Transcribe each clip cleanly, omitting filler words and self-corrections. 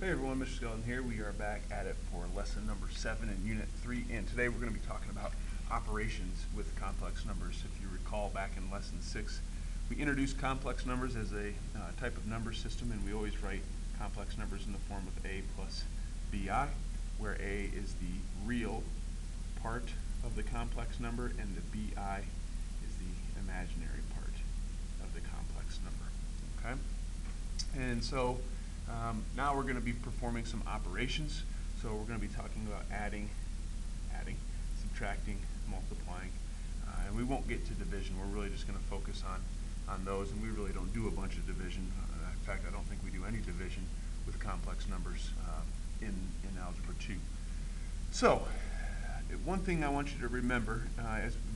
Hey everyone, Mr. Skelton here. We are back at it for lesson number 7 in Unit 3, and today we're going to be talking about operations with complex numbers. If you recall, back in lesson 6, we introduced complex numbers as a type of number system, and we always write complex numbers in the form of a plus bi, where a is the real part of the complex number and the bi is the imaginary part of the complex number. Okay? And so now we're going to be performing some operations. So we're going to be talking about adding, subtracting, multiplying, and we won't get to division. We're really just going to focus on those, and we really don't do a bunch of division. In fact, I don't think we do any division with complex numbers in Algebra 2. So one thing I want you to remember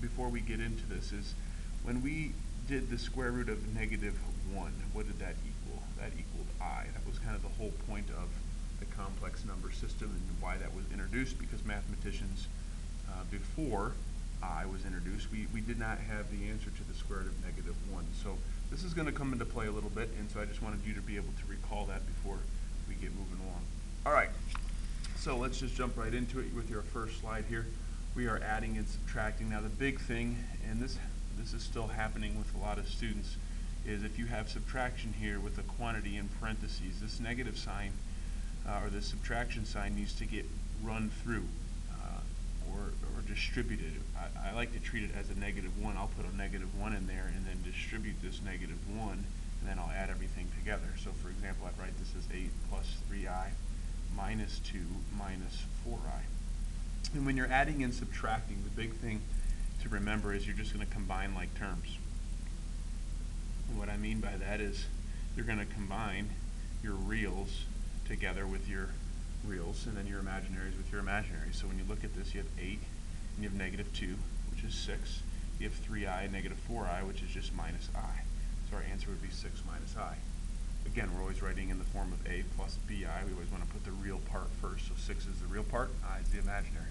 before we get into this is when we did the square root of -1, what did that equal? That equaled I. That was kind of the whole point of the complex number system and why that was introduced, because mathematicians, before I was introduced, we did not have the answer to the square root of -1. So this is going to come into play a little bit, and so I just wanted you to be able to recall that before we get moving along. All right, so let's just jump right into it with your first slide here. We are adding and subtracting. Now the big thing, and this is still happening with a lot of students, is if you have subtraction here with a quantity in parentheses, this negative sign or the subtraction sign needs to get run through or distributed. I like to treat it as a -1. I'll put a -1 in there and then distribute this -1, and then I'll add everything together. So for example, I'd write this as 8 plus 3i minus 2 minus 4i. And when you're adding and subtracting, the big thing to remember is you're just going to combine like terms. And what I mean by that is you're going to combine your reals together with your reals, and then your imaginaries with your imaginaries. So when you look at this, you have 8, and you have -2, which is 6. You have 3i, -4i, which is just minus I. So our answer would be 6 minus I. Again, we're always writing in the form of a plus bi. We always want to put the real part first. So 6 is the real part, I is the imaginary.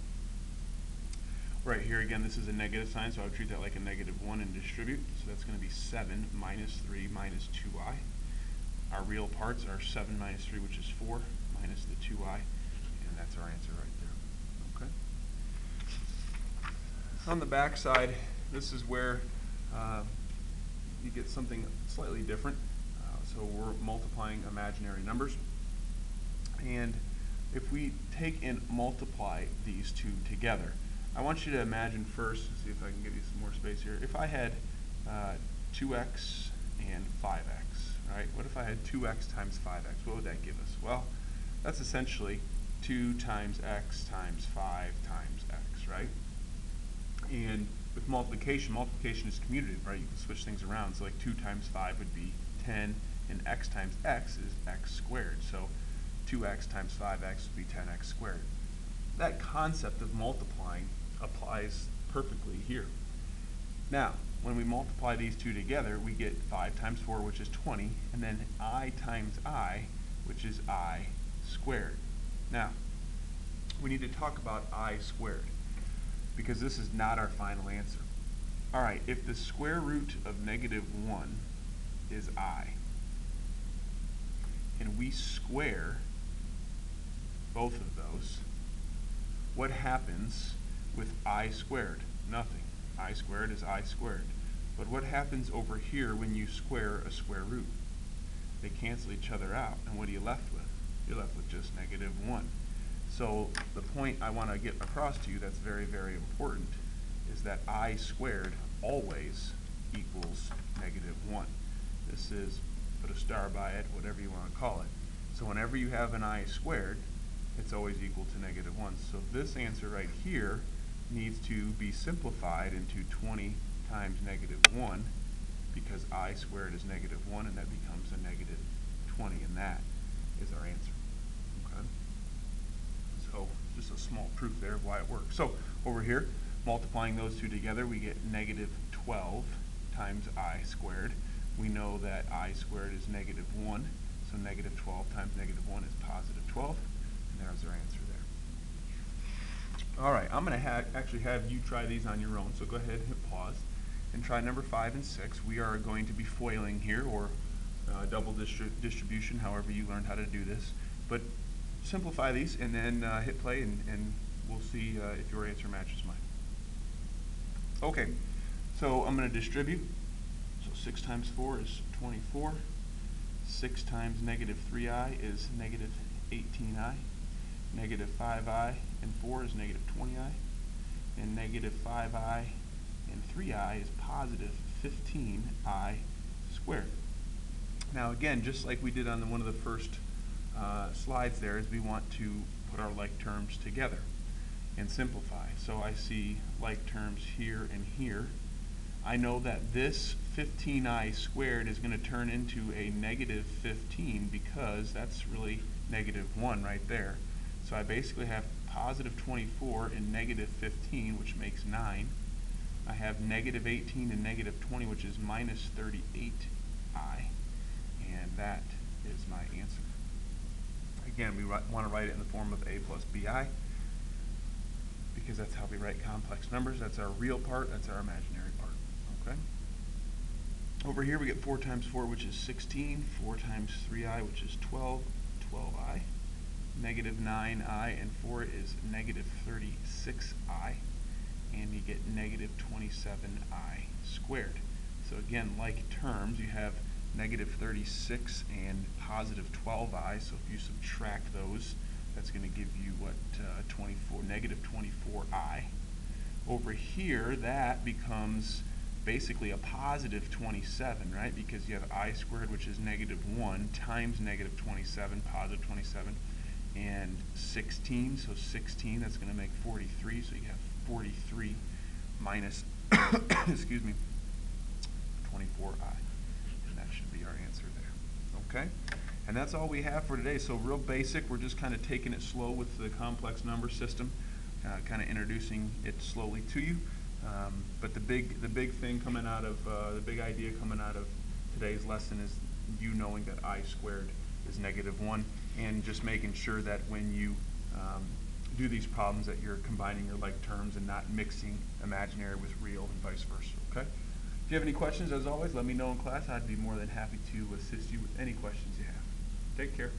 Right here again, this is a negative sign, so I would treat that like a -1 and distribute. So that's going to be 7 minus 3 minus 2i. Our real parts are 7 minus 3, which is 4, minus the 2i, and that's our answer right there. Okay. On the back side, this is where you get something slightly different. So we're multiplying imaginary numbers, and if we take and multiply these two together, I want you to imagine first, see if I can give you some more space here. If I had 2x and 5x, right? What if I had 2x times 5x? What would that give us? Well, that's essentially 2 times x times 5 times x, right? And with multiplication is commutative, right? You can switch things around. So like 2 times 5 would be 10, and x times x is x squared. So 2x times 5x would be 10x squared. That concept of multiplying applies perfectly here. Now, when we multiply these two together, we get 5 times 4, which is 20, and then I times I, which is I squared. Now, we need to talk about I squared, because this is not our final answer. All right, if the square root of -1 is I, and we square both of those, what happens with I squared? Nothing. I squared is I squared. But what happens over here when you square a square root? They cancel each other out, and what are you left with? You're left with just -1. So the point I want to get across to you that's very, very important is that I squared always equals -1. This is, put a star by it, whatever you want to call it. So whenever you have an I squared, it's always equal to -1. So this answer right here needs to be simplified into 20 times -1, because I squared is -1, and that becomes a -20, and that is our answer. Okay? So just a small proof there of why it works. So over here, multiplying those two together, we get -12 times I squared. We know that I squared is -1, so -12 times -1 is +12, and there's our answer there. All right, I'm going to actually have you try these on your own, so go ahead and hit pause and try number 5 and 6. We are going to be foiling here, or double distribution, however you learned how to do this. But simplify these and then hit play, and we'll see if your answer matches mine. Okay, so I'm going to distribute. So 6 times 4 is 24. 6 times negative 3i is negative 18i. Negative 5i and 4 is negative 20i. And negative 5i and 3i is positive 15i squared. Now again, just like we did on one of the first slides there, is we want to put our like terms together and simplify. So I see like terms here and here. I know that this 15i squared is going to turn into a negative 15 because that's really negative 1 right there. So I basically have positive 24 and negative 15, which makes 9. I have negative 18 and negative 20, which is minus 38i. And that is my answer. Again, we want to write it in the form of a plus bi, because that's how we write complex numbers. That's our real part, that's our imaginary part. Okay? Over here we get 4 times 4, which is 16. 4 times 3i, which is 12. 12i. Negative 9i and 4 is negative 36i. And you get negative 27i squared. So again, like terms, you have negative 36 and positive 12i. So if you subtract those, that's going to give you what, negative 24i. Over here, that becomes basically a positive 27, right? Because you have I squared, which is negative 1, times negative 27, positive 27, and 16. So 16, that's going to make 43. So you have 43 minus, excuse me, 24i. And that should be our answer there. Okay? And that's all we have for today. So real basic. We're just kind of taking it slow with the complex number system, kind of introducing it slowly to you. But the big thing coming out of the big idea coming out of today's lesson is you knowing that I squared is negative 1, and just making sure that when you do these problems that you're combining your like terms and not mixing imaginary with real and vice versa. Okay? If you have any questions, as always, let me know in class. I'd be more than happy to assist you with any questions you have. Take care.